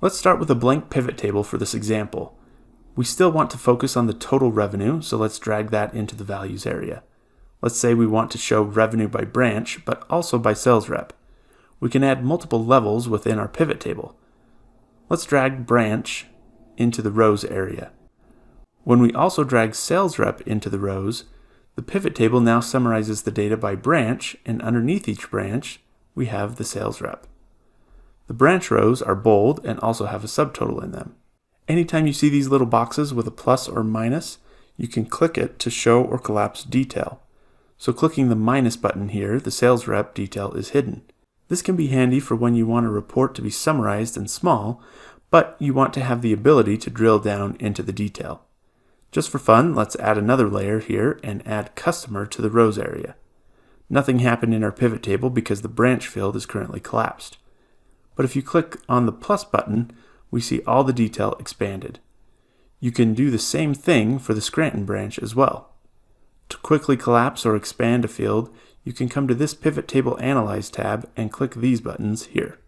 Let's start with a blank pivot table for this example. We still want to focus on the total revenue, so let's drag that into the values area. Let's say we want to show revenue by branch, but also by sales rep. We can add multiple levels within our pivot table. Let's drag branch into the rows area. When we also drag sales rep into the rows, the pivot table now summarizes the data by branch, and underneath each branch, we have the sales rep. The branch rows are bold and also have a subtotal in them. Anytime you see these little boxes with a plus or minus, you can click it to show or collapse detail. So clicking the minus button here, the sales rep detail is hidden. This can be handy for when you want a report to be summarized and small, but you want to have the ability to drill down into the detail. Just for fun, let's add another layer here and add customer to the rows area. Nothing happened in our pivot table because the branch field is currently collapsed. But if you click on the plus button, we see all the detail expanded. You can do the same thing for the Scranton branch as well. To quickly collapse or expand a field, you can come to this Pivot Table Analyze tab and click these buttons here.